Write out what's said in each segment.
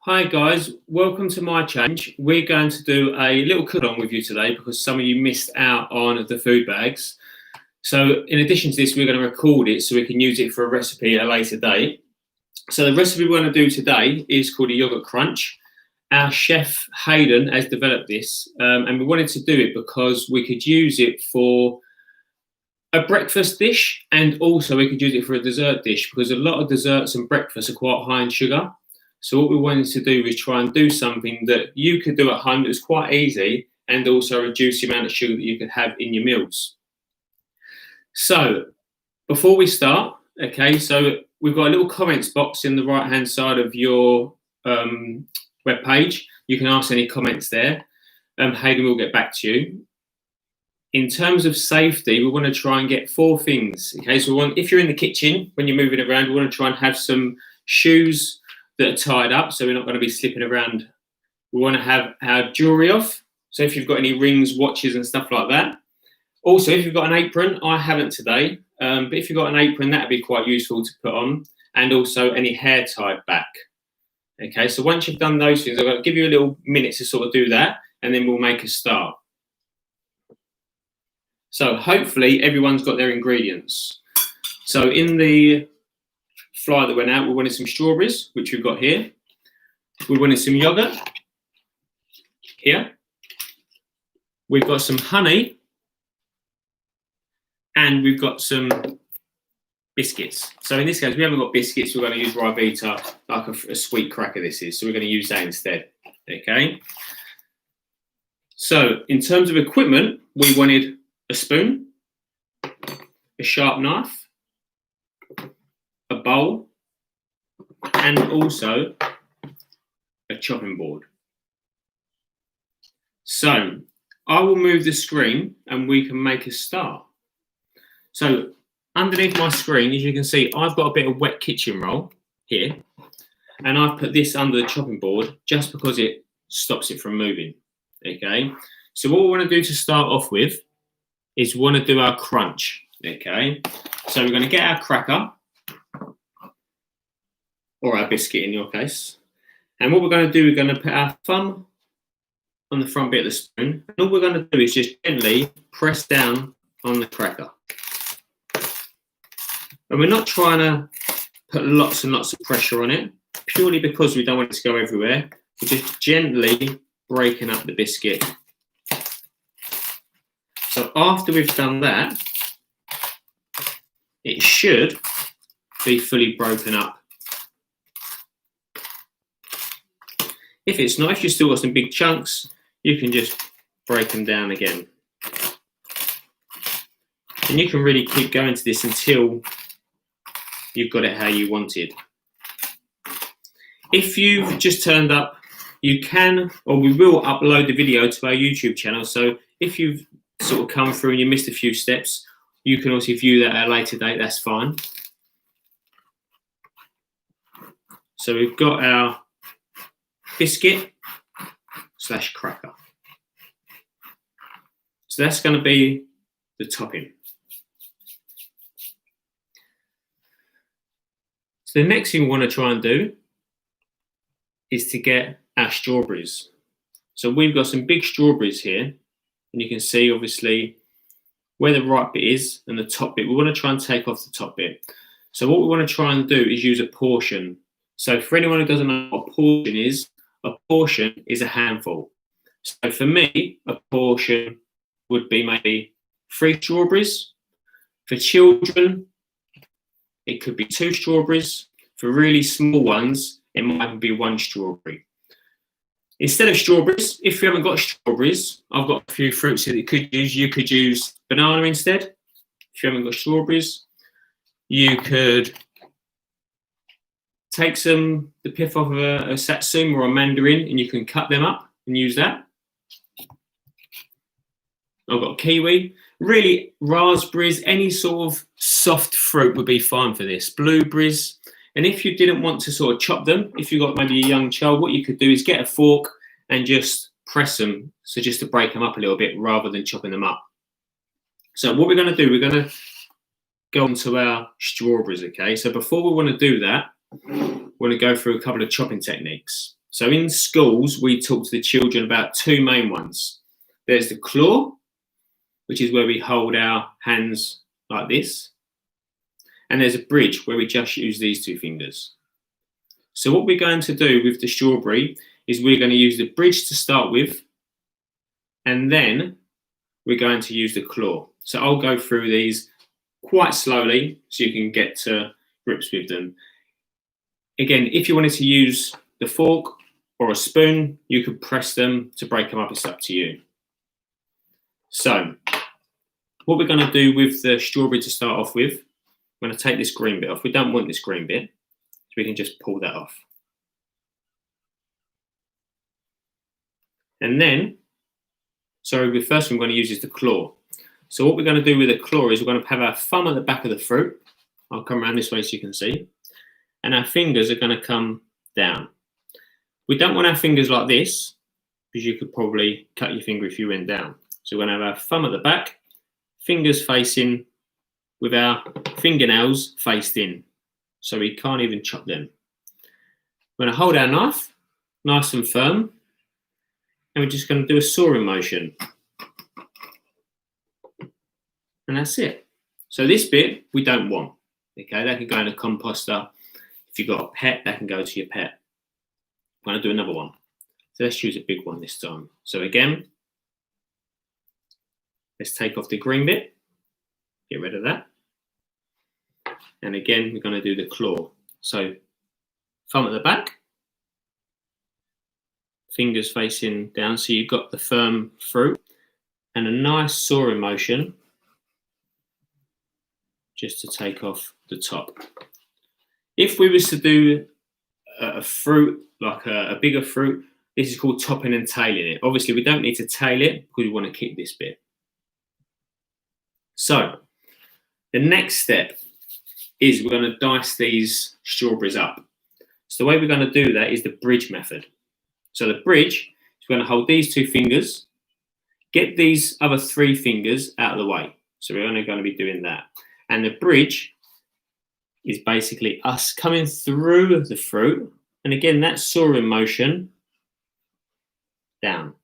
Hi guys, welcome to my challenge. We're going to do a little cook-along with you today because some of you missed out on the food bags. So in addition to this, we're going to record it so we can use it for a recipe at a later date. So the recipe we're going to do today is called a yogurt crunch. Our chef Hayden has developed this and we wanted to do it because we could use it for a breakfast dish and also we could use it for a dessert dish because a lot of desserts and breakfasts are quite high in sugar. So what we wanted to do is try and do something that you could do at home that was quite easy and also reduce the amount of sugar that you could have in your meals. So before we start, okay, so we've got a little comments box in the right hand side of your web page. You can ask any comments there. Hayden will get back to you. In terms of safety, we want to try and get 4 things. Okay, so if you're in the kitchen, when you're moving around, we want to try and have some shoes that are tied up, so we're not going to be slipping around. We want to have our jewelry off, so if you've got any rings, watches and stuff like that. Also, if you've got an apron, I haven't today, but if you've got an apron, that'd be quite useful to put on, and also any hair tied back. Okay, so once you've done those things, I'll give you a little minute to sort of do that, and then we'll make a start. So hopefully everyone's got their ingredients. So in the flyer that went out, we wanted some strawberries, which we've got here. We wanted some yogurt here. We've got some honey and we've got some biscuits. So in this case, we haven't got biscuits. We're going to use Ribena, like a sweet cracker this is. So we're going to use that instead. Okay. So in terms of equipment, we wanted a spoon, a sharp knife, a bowl, and also a chopping board. So I will move the screen and we can make a start. So underneath my screen, as you can see, I've got a bit of wet kitchen roll here, and I've put this under the chopping board just because it stops it from moving. Okay, so what we want to do to start off with is we want to do our crunch. Okay, so we're going to get our cracker, or our biscuit in your case. And what we're going to do, we're going to put our thumb on the front bit of the spoon. And all we're going to do is just gently press down on the cracker. And we're not trying to put lots and lots of pressure on it, purely because we don't want it to go everywhere. We're just gently breaking up the biscuit. So after we've done that, it should be fully broken up. If it's not, if you've still got some big chunks, you can just break them down again. And you can really keep going to this until you've got it how you wanted. If you've just turned up, you can, or we will upload the video to our YouTube channel. So if you've sort of come through and you missed a few steps, you can also view that at a later date, that's fine. So we've got our biscuit / cracker. So that's going to be the topping. So the next thing we want to try and do is to get our strawberries. So we've got some big strawberries here, and you can see obviously where the right bit is and the top bit. We want to try and take off the top bit. So what we want to try and do is use a portion. So for anyone who doesn't know what a portion is a handful. So for me, a portion would be maybe 3 strawberries. For children, it could be 2 strawberries. For really small ones, it might be 1 strawberry. Instead of strawberries, if you haven't got strawberries, I've got a few fruits here that you could use. You could use banana instead. If you haven't got strawberries, you could take the pith off of a satsuma or a mandarin and you can cut them up and use that. I've got kiwi. Really, raspberries, any sort of soft fruit would be fine for this. Blueberries. And if you didn't want to sort of chop them, if you've got maybe a young child, what you could do is get a fork and just press them. So just to break them up a little bit rather than chopping them up. So what we're going to do, we're going to go on to our strawberries, okay? So before we want to do that, we want to go through a couple of chopping techniques. So in schools, we talk to the children about two main ones. There's the claw, which is where we hold our hands like this. And there's a bridge where we just use these two fingers. So what we're going to do with the strawberry is we're going to use the bridge to start with, and then we're going to use the claw. So I'll go through these quite slowly so you can get to grips with them. Again, if you wanted to use the fork or a spoon, you could press them to break them up. It's up to you. So what we're going to do with the strawberry to start off with, I'm going to take this green bit off. We don't want this green bit, so we can just pull that off. And then, the first thing we're going to use is the claw. So what we're going to do with the claw is we're going to have our thumb at the back of the fruit. I'll come around this way so you can see. And our fingers are going to come down. We don't want our fingers like this, because you could probably cut your finger if you went down. So we're going to have our thumb at the back, fingers facing, with our fingernails faced in. So we can't even chop them. We're going to hold our knife nice and firm, and we're just going to do a sawing motion. And that's it. So this bit we don't want. Okay, that can go in a composter. If you've got a pet, that can go to your pet. I'm going to do another one. So let's use a big one this time. So again, let's take off the green bit. Get rid of that. And again, we're going to do the claw. So thumb at the back, fingers facing down, so you've got the firm fruit, and a nice sawing motion just to take off the top. If we was to do a fruit, like a bigger fruit, this is called topping and tailing it. Obviously, we don't need to tail it because we want to keep this bit. So the next step is we're going to dice these strawberries up. So the way we're going to do that is the bridge method. So the bridge is we're going to hold these two fingers, get these other three fingers out of the way. So we're only going to be doing that. And the bridge is basically us coming through the fruit. And again, that sawing motion down.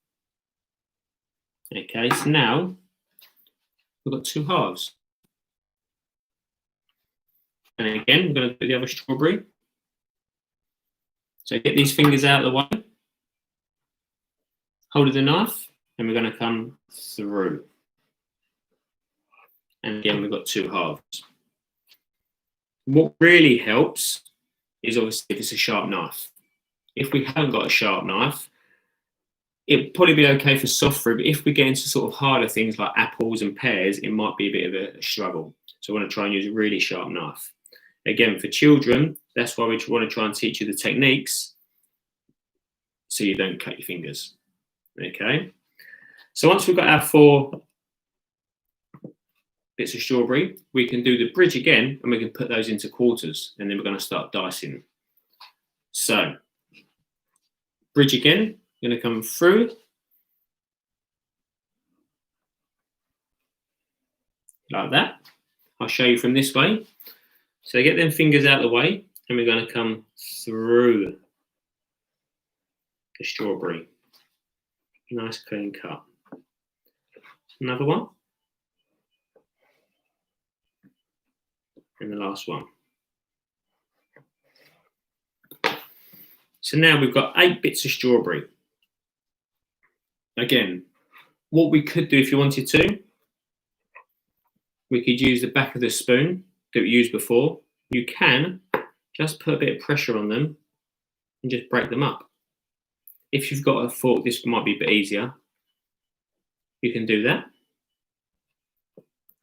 Okay, so now we've got two halves. And again, we're going to do the other strawberry. So get these fingers out of the way. Hold the knife, and we're going to come through. And again, we've got two halves. What really helps is obviously if it's a sharp knife. If we haven't got a sharp knife, it'd probably be okay for soft fruit, but if we get into sort of harder things like apples and pears, it might be a bit of a struggle. So I want to try and use a really sharp knife. Again, for children, that's why we want to try and teach you the techniques so you don't cut your fingers. Okay? So once we've got our 4 bits of strawberry, we can do the bridge again, and we can put those into quarters, and then we're going to start dicing. So, bridge again, going to come through. Like that. I'll show you from this way. So get them fingers out of the way, and we're going to come through the strawberry. Nice clean cut. Another one. And the last one. So now we've got 8 bits of strawberry. Again, what we could do if you wanted to, we could use the back of the spoon that we used before. You can just put a bit of pressure on them and just break them up. If you've got a fork, this might be a bit easier. You can do that.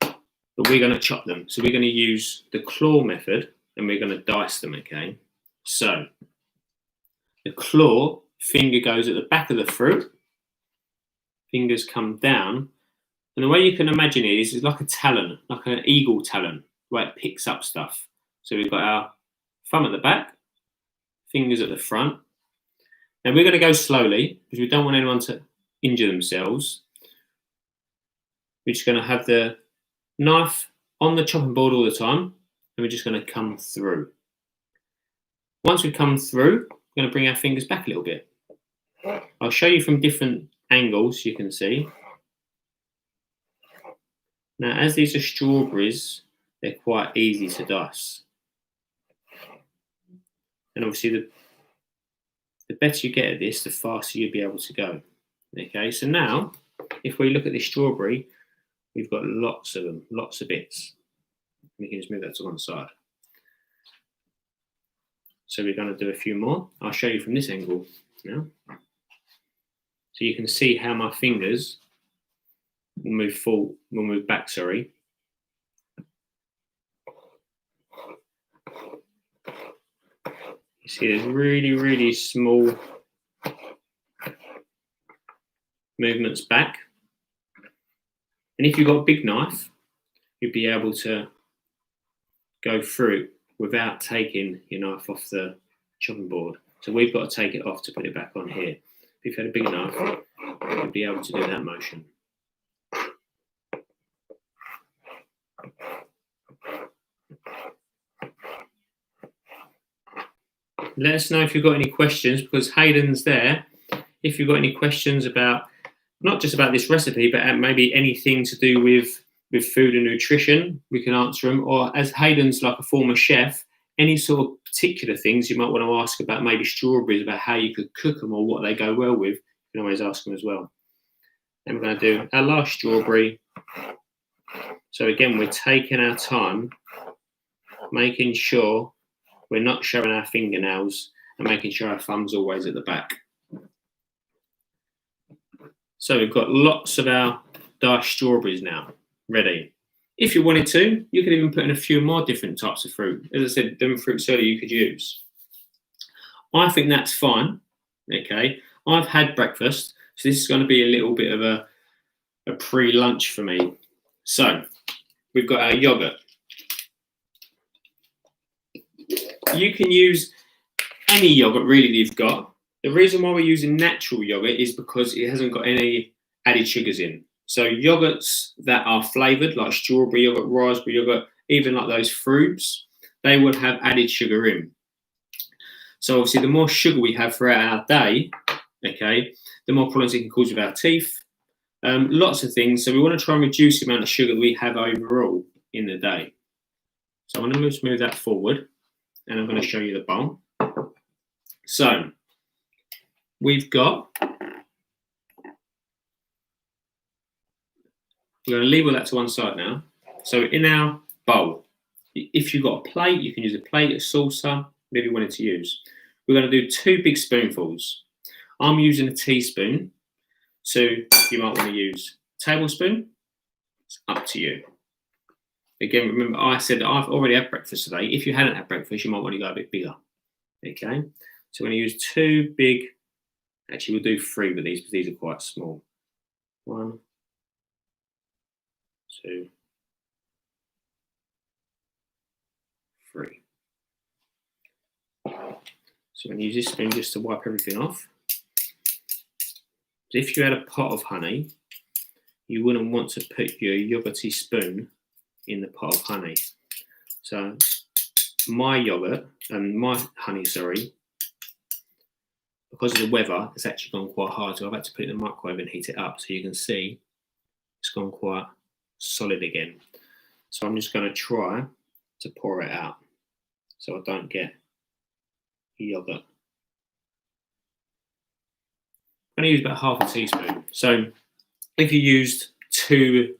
But we're going to chop them. So we're going to use the claw method, and we're going to dice them, okay? So the claw finger goes at the back of the fruit. Fingers come down. And the way you can imagine it is like a talon, like an eagle talon, where it picks up stuff. So we've got our thumb at the back, fingers at the front. Now we're going to go slowly because we don't want anyone to injure themselves. We're just going to have the knife on the chopping board all the time, and we're just going to come through. Once we come through, we're going to bring our fingers back a little bit. I'll show you from different angles, you can see. Now, as these are strawberries, they're quite easy to dice. And obviously, the better you get at this, the faster you'll be able to go. Okay, so now, if we look at this strawberry, we've got lots of them, lots of bits. We can just move that to one side. So we're going to do a few more. I'll show you from this angle now. So you can see how my fingers will move back, sorry. You see there's really, really small movements back. And if you've got a big knife, you'll be able to go through it without taking your knife off the chopping board. So we've got to take it off to put it back on here. If you had a big knife, you'll be able to do that motion. Let us know if you've got any questions, because Hayden's there. If you've got any questions about, not just about this recipe, but maybe anything to do with food and nutrition, we can answer them. Or as Hayden's like a former chef, any sort of particular things you might want to ask about, maybe strawberries, about how you could cook them or what they go well with, you can always ask them as well. And we're going to do our last strawberry. So again, we're taking our time, making sure we're not showing our fingernails and making sure our thumb's always at the back. So we've got lots of our diced strawberries now ready. If you wanted to, you could even put in a few more different types of fruit. As I said, different fruits earlier you could use. I think that's fine. Okay, I've had breakfast, so this is going to be a little bit of a pre-lunch for me. So we've got our yogurt. You can use any yogurt really that you've got. The reason why we're using natural yogurt is because it hasn't got any added sugars in. So yogurts that are flavoured, like strawberry yogurt, raspberry yogurt, even like those fruits, they would have added sugar in. So obviously the more sugar we have throughout our day, okay, the more problems it can cause with our teeth, lots of things. So we want to try and reduce the amount of sugar we have overall in the day. So I'm going to just move that forward, and I'm going to show you the bowl. So we've got, we're going to leave all that to one side now. So in our bowl, if you've got a plate, you can use a plate, a saucer, whatever you wanted to use. We're going to do 2 big spoonfuls. I'm using a teaspoon, so you might want to use a tablespoon. It's up to you. Again, remember, I said that I've already had breakfast today. If you hadn't had breakfast, you might want to go a bit bigger. Okay, so we're going to use 2 big, actually we'll do 3 with these because these are quite small. 1, 2, 3. So I'm going to use this spoon just to wipe everything off. If you had a pot of honey, you wouldn't want to put your yogurty spoon in the pot of honey. So my yogurt and my honey, sorry, because of the weather, it's actually gone quite hard. So I've had to put it in the microwave and heat it up, so you can see it's gone quite solid again. So I'm just going to try to pour it out so I don't get yogurt. I'm going to use about half a teaspoon. So if you used 2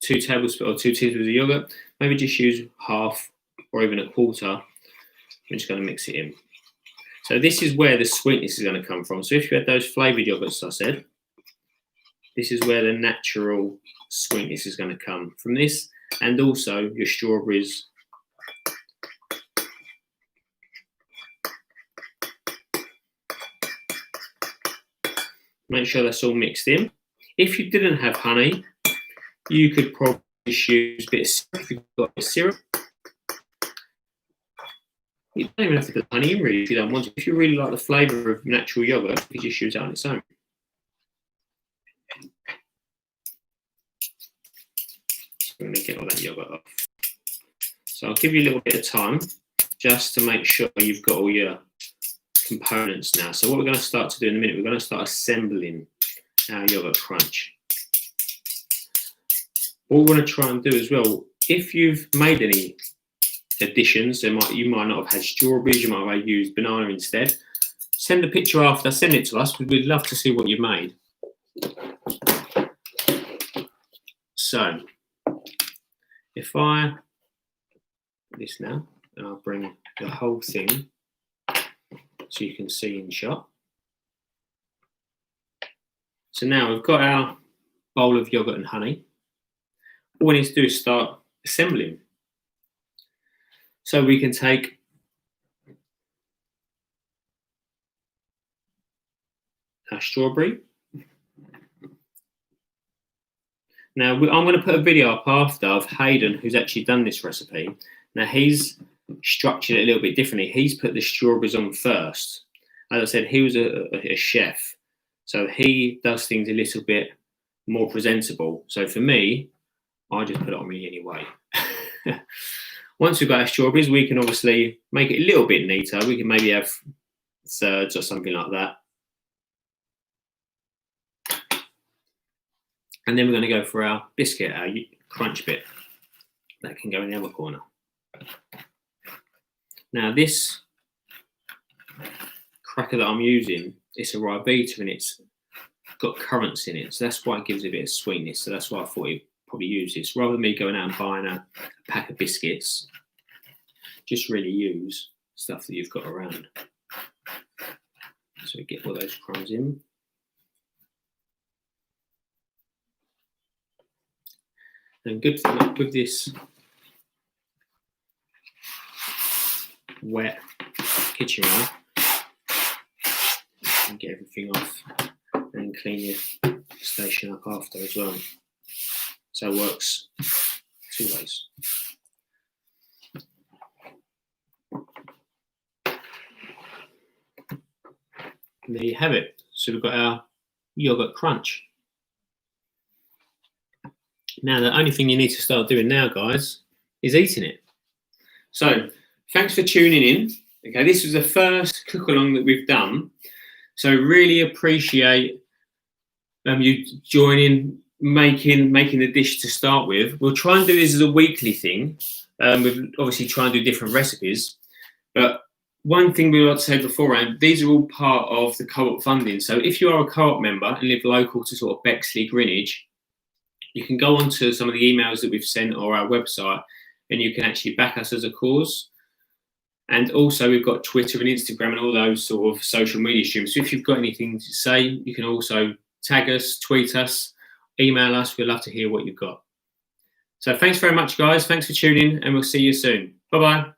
tablespoons or 2 teaspoons of yogurt, maybe just use half or even a quarter. I'm just going to mix it in. So this is where the sweetness is going to come from. So if you had those flavoured yogurts, I said, this is where the natural sweetness is going to come from this, and also your strawberries. Make sure that's all mixed in. If you didn't have honey, you could probably just use a bit of syrup if you've got a bit of syrup. You don't even have to put honey in really if you don't want to. If you really like the flavour of natural yogurt, you can just use it on its own. So I'm going to get all that yogurt off. So I'll give you a little bit of time just to make sure you've got all your components now. So what we're going to start to do in a minute, we're going to start assembling our yogurt crunch. What we want to try and do as well, if you've made any additions, you might not have had strawberries, you might have used banana instead. Send a picture after, send it to us. We'd love to see what you've made. So, if I do this now, and I'll bring the whole thing so you can see in shot. So now we've got our bowl of yogurt and honey. All we need to do is start assembling. So we can take our strawberry. Now I'm going to put a video up after of Hayden, who's actually done this recipe. Now he's structured it a little bit differently. He's put the strawberries on first. As I said, he was a chef, so he does things a little bit more presentable. So for me, I just put it on me anyway. Once we've got our strawberries, we can obviously make it a little bit neater. We can maybe have thirds or something like that. And then we're going to go for our biscuit, our crunch bit. That can go in the other corner. Now this cracker that I'm using, it's a Ribena and it's got currants in it. So that's why it gives it a bit of sweetness. So that's why I thought you'd probably use this. Rather than me going out and buying a pack of biscuits, just really use stuff that you've got around. So get all those crumbs in. And good thing with this wet kitchen roll, and get everything off and clean your station up after as well. So it works two ways. And there you have it. So we've got our yogurt crunch. Now, the only thing you need to start doing now, guys, is eating it. So, thanks for tuning in. Okay, this was the first cook-along that we've done. So, really appreciate you joining, making the dish to start with. We'll try and do this as a weekly thing. We'll obviously try and do different recipes. But one thing we like to say beforehand, these are all part of the co-op funding. So, if you are a co-op member and live local to sort of Bexley, Greenwich, you can go on to some of the emails that we've sent or our website, and you can actually back us as a cause. And also we've got Twitter and Instagram and all those sort of social media streams. So if you've got anything to say, you can also tag us, tweet us, email us. We'd love to hear what you've got. So thanks very much, guys. Thanks for tuning in, and we'll see you soon. Bye-bye.